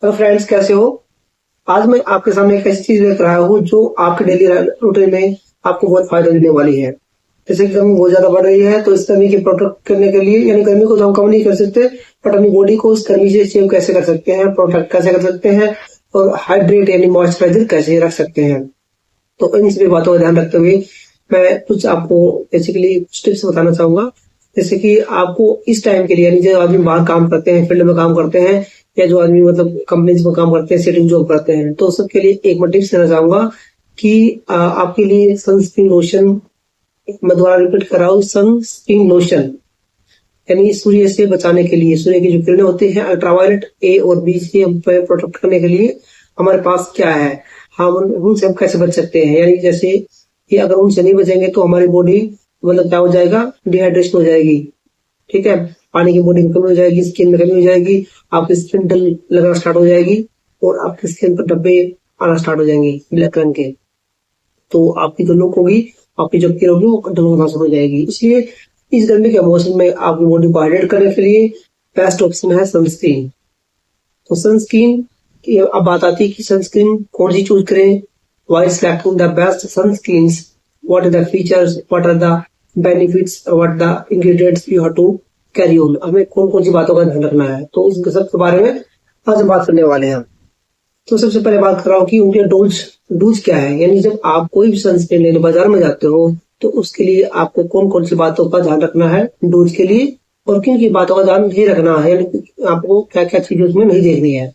तो फ्रेंड्स कैसे हो। आज मैं आपके सामने एक ऐसी चीज लेकर आया हूँ जो आपके डेली रूटीन में आपको बहुत फायदा देने वाली है। जैसे कि गर्मी बहुत ज्यादा बढ़ रही है, तो इस गर्मी की प्रोटेक्ट करने के लिए, यानी गर्मी को तो हम कम नहीं कर सकते, बट अपनी बॉडी को उस गर्मी से सेव कैसे कर सकते हैं, प्रोटेक्ट कैसे कर सकते हैं और हाइड्रेट यानी मॉइस्चराइजर कैसे रख सकते हैं। तो इन सभी बातों का ध्यान रखते हुए मैं कुछ आपको बेसिकली टिप्स बताना चाहूंगा। जैसे कि आपको इस टाइम के लिए, यानी जो आदमी बाहर काम करते हैं, फील्ड में काम करते हैं, या जो आदमी मतलब कंपनीज में काम करते हैं, सिटिंग जॉब करते हैं, तो सबके लिए एक मैं टिप्स देना चाहूंगा कि आपके लिए सनस्क्रीन लोशन, मैं दोबारा रिपीट कर रहा हूँ, सनस्क्रीन लोशन यानी सूर्य से बचाने के लिए, सूर्य की जो किरणें होती हैं अल्ट्रावायलेट ए और बी से हम प्रोटेक्ट करने के लिए हमारे पास क्या है, हम उनसे हम कैसे बच सकते हैं। यानी जैसे कि अगर उनसे नहीं बचेंगे तो हमारी बॉडी मतलब क्या हो जाएगा, डिहाइड्रेशन हो जाएगी। ठीक है, पानी की बॉडी में कमी हो जाएगी, स्किन में कमी हो जाएगी, आपकी स्किन डल लगना स्टार्ट हो जाएगी और आपकी स्किन पर धब्बे आना स्टार्ट हो जाएंगे ब्लैक रंग के। तो आपकी जो लुक होगी, आपकी जो स्किन होगी वो डल होना शुरू हो जाएगी। इसलिए इस गर्मी के मौसम में आपकी बॉडी को हाइड्रेट करने के लिए बेस्ट ऑप्शन है सनस्क्रीन। तो सनस्क्रीन की अब बात आती है कि सनस्क्रीन कौन सी चूज करें, why selecting the best sunscreens, what are the features, what are the benefits, what the ingredients you have to carry on, हमें कौन कौन सी बातों का ध्यान रखना है, तो उस सब के बारे में आज बात करने वाले हैं। तो सबसे पहले बात कर रहा हूँ कि उनके डोज क्या है। यानी जब आप कोई भी सनस्क्रीन लेने बाजार में जाते हो तो उसके लिए आपको कौन कौन सी बातों का ध्यान रखना है डोज के लिए, और किन की बातों का ध्यान नहीं रखना है, यानी आपको क्या क्या चीजें उसमें नहीं देखनी है।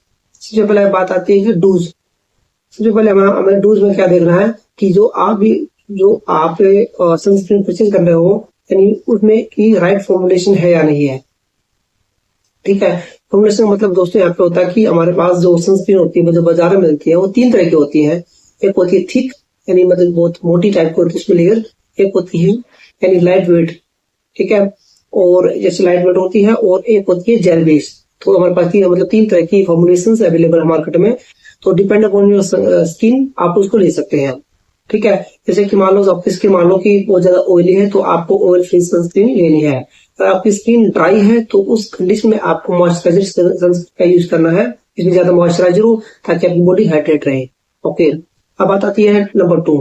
सबसे पहले बात आती है कि डोज। सबसे पहले हमें डोज में क्या देखना है कि जो आप सनस्क्रीन परचेज कर रहे हो, यानी उसमें की राइट फॉर्मुलेशन है या नहीं है। ठीक है, फॉर्मुलेशन मतलब दोस्तों यहाँ पे होता है कि हमारे पास जो सनस्क्रीन होती है, जो बाजार में मिलती है, वो तीन तरह की होती है। एक होती है थिक, यानी मतलब बहुत मोटी टाइप की होती है उसमें लेयर। एक होती है यानी लाइट वेट, ठीक है, और जैसे लाइट वेट होती है, और एक होती है जेल बेस्ड। तो हमारे पास तीन तरह की फॉर्मुलेशंस अवेलेबल है मार्केट में। तो डिपेंड अपॉन योर स्किन आप उसको ले सकते हैं। ठीक है, जैसे कि मान लो आपकी स्किन मान लो कि बहुत ज्यादा ऑयली है तो आपको ऑयल फ्री सनस्क्रीन लेनी है। अगर आपकी स्किन ड्राई है तो उस कंडीशन में आपको मॉइस्चराइजर का यूज करना है, इसमें ज्यादा मॉइस्चराइजर हो ताकि आपकी बॉडी हाइड्रेट रहे। ओके, अब बात आती है नंबर 2।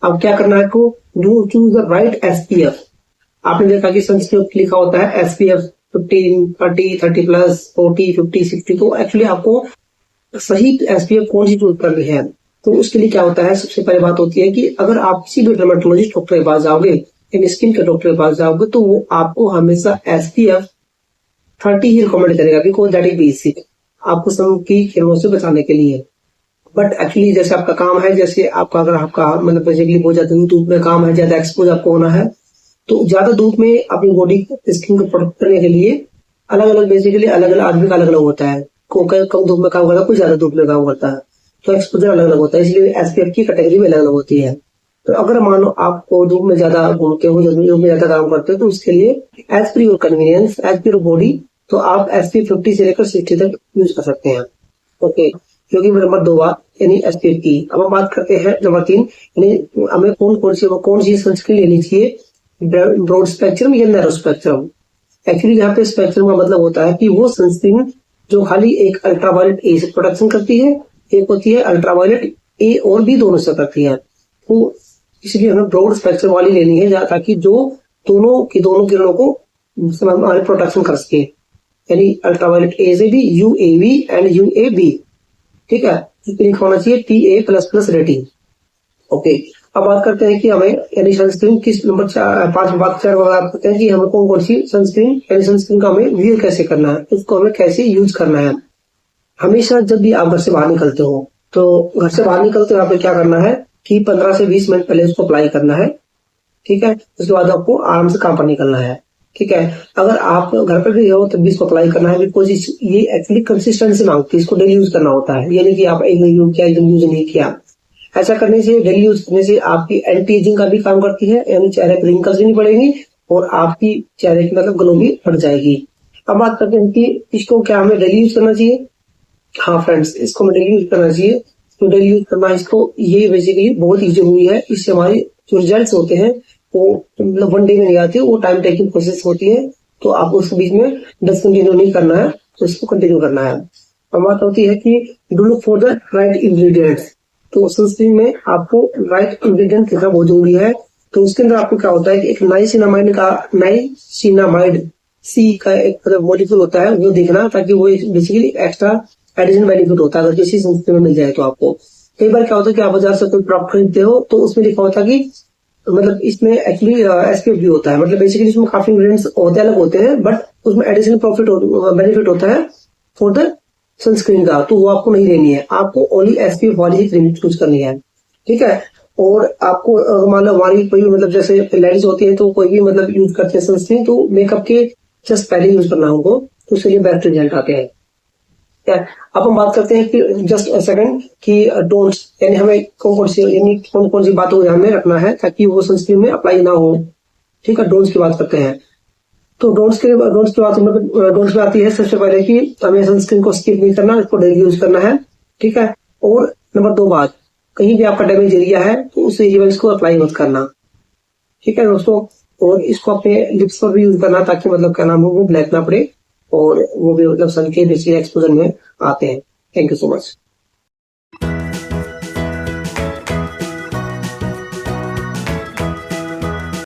अब क्या करना है आपको, do choose the right SPF. आपने देखा कि सनस्क्रीन लिखा होता है एसपीएफ 15, 30, 30 प्लस, 40, 50, 60। तो एक्चुअली आपको सही एसपीएफ कौन सी चूज करनी है। तो उसके लिए क्या होता है, सबसे पहले बात होती है कि अगर आप किसी भी डर्मेटोलॉजिस्ट डॉक्टर के पास जाओगे, यानी स्किन के डॉक्टर के पास जाओगे, तो वो आपको हमेशा एसपीएफ 30 ही रिकमेंड करेगा, बिकॉज दैट इज बेसिक, आपको सन की किरणों से बचाने के लिए। बट एक्चुअली जैसे आपका काम है, जैसे आपका अगर आपका मतलब बेसिकली बहुत ज्यादा धूप में काम है, ज्यादा एक्सपोज आपको होना है, तो ज्यादा धूप में अपनी बॉडी स्किन को प्रोटेक्ट करने के लिए अलग अलग बेसिकली अलग अलग आदमी का अलग अलग होता है। कोई कम धूप में काम करता है, कोई ज्यादा धूप में काम करता है, तो एक्सपोजर अलग अलग होता है, इसलिए एसपीएफ की कैटेगरी में अलग अलग होती है। तो अगर मान लो आपको धूप में ज्यादा घूमते हो, धूप में ज्यादा काम करते हो, तो उसके लिए as per your convenience, as per your body, तो आप एसपीएफ 50 से लेकर 60 तक यूज कर सकते हैं। ओके, क्योंकि नंबर 2 बात यानी एसपीएफ की। अब हम बात करते हैं नंबर 3, यानी हमें कौन सी सनस्क्रीन लेनी चाहिए, ब्रॉड स्पेक्ट्रम या नैरो स्पेक्ट्रम। एक्चुअली यहाँ पे स्पेक्ट्रम का मतलब होता है कि वो सनस्क्रीन जो खाली एक अल्ट्रावायलेट ए से प्रोटेक्शन करती है, एक होती है अल्ट्रावायलेट ए और बी दोनों से करती है। तो इसलिए हमें ब्रॉड स्पेक्ट्रम वाली लेनी है ताकि जो दोनों किरणों को हमारे प्रोटेक्शन कर सके, यानी अल्ट्रावायलेट ए से भी यूएवी एंड यूएबी। ठीक है, लिखा होना चाहिए TA++ रेटिंग। ओके, अब बात करते हैं कि हमें यानी सनस्क्रीन किस नंबर 5 में बात करते हैं कि हमें कौन कौन सी सनस्क्रीन, यानी सनस्क्रीन का हमें वियर कैसे करना है, उसको हमें कैसे यूज करना है। हमेशा जब भी आप घर से बाहर निकलते हो, तो घर से बाहर निकलते हो आपको क्या करना है कि 15 से 20 मिनट पहले उसको अप्लाई करना है। ठीक है, उसके बाद आपको आराम से काम पर निकलना है। ठीक है, अगर आप घर पर भी हो तब भी इसको अप्लाई करना है, बिकॉज ये एक्चुअली कंसिस्टेंसी मांगती है, इसको डेली यूज करना होता है, यानी कि आप एक दिन यूज किया, एक दिन यूज नहीं किया। ऐसा करने से, डेली यूज करने से आपकी एंटी एजिंग का भी काम करती है, यानी चेहरे पर रिंकल्स भी नहीं पड़ेंगी और आपकी चेहरे की मतलब ग्लो भी बढ़ जाएगी। अब बात करते हैं कि इसको क्या हमें डेली यूज करना चाहिए। हाँ फ्रेंड्स, इसको हमें डेली यूज करना चाहिए। तो डेली यूज करना इसको ये बेसिकली बहुत ईजी हुई है। इससे हमारे जो रिजल्ट होते हैं वो मतलब 1 डे में नहीं आते, वो टाइम टेकिंग प्रोसेस होती है। तो आपको उसके बीच में डिसकंटिन्यू नहीं करना है, तो इसको कंटिन्यू करना है। अब बात होती है कि do look for the right ingredients. तो सनस्क्रीन में आपको राइट इंग्रेडिएंट देखना बहुत जरूरी है। तो उसके अंदर आपको क्या होता है कि एक नाइसिनामाइड सी का एक मतलब मॉलिक्यूल होता है, वो देखना, ताकि वो बेसिकली एक्स्ट्रा एडिशनल बेनिफिट होता है अगर किसी सनस्क्रीन में मिल जाए तो आपको। कई बार क्या होता है कि आप बाजार से कोई प्रोडक्ट खरीदते हो तो उसमें लिखा होता है कि मतलब इसमें एक्चुअली एसपीएफ भी होता है, मतलब बेसिकली इसमें काफी इंग्रेडिएंट्स होते अलग होते हैं, बट उसमें एडिशनल बेनिफिट होता है फॉर द सनस्क्रीन का, तो वो आपको नहीं लेनी है। आपको ओनली एसपीएफ वाली ही क्रीम चूज करनी है, ठीक है। और आपको मान लो हमारी कोई मतलब जैसे लेडीज होती है तो कोई भी मतलब यूज करते हैं सनस्क्रीन, तो मेकअप के जस्ट पहले यूज करना हमको, तो उसके लिए बेस्ट रिजल्ट आते हैं। अब हम बात करते हैं कि जस्ट सेकंड कि डोंट्स, यानी हमें कौन कौन सी बातों को ध्यान में रखना है ताकि वो सनस्क्रीन में अप्लाई ना हो, ठीक है। डोंट्स की बात करते हैं। तो डोंट्स की बात डोंट्स में आती है सबसे पहले कि हमें सनस्क्रीन को स्किप नहीं करना, इसको डेली यूज करना है, ठीक है। और नंबर 2 बात, कहीं भी आपका डैमेज एरिया है तो उस एरिया में इसको अप्लाई मत करना, ठीक है दोस्तों। और इसको अपने लिप्स पर भी यूज करना ताकि मतलब क्या नाम हो वो ब्लैक ना पड़े, और वो भी मतलब सन के बेसिक एक्सपोजर में आते हैं। Thank you so much.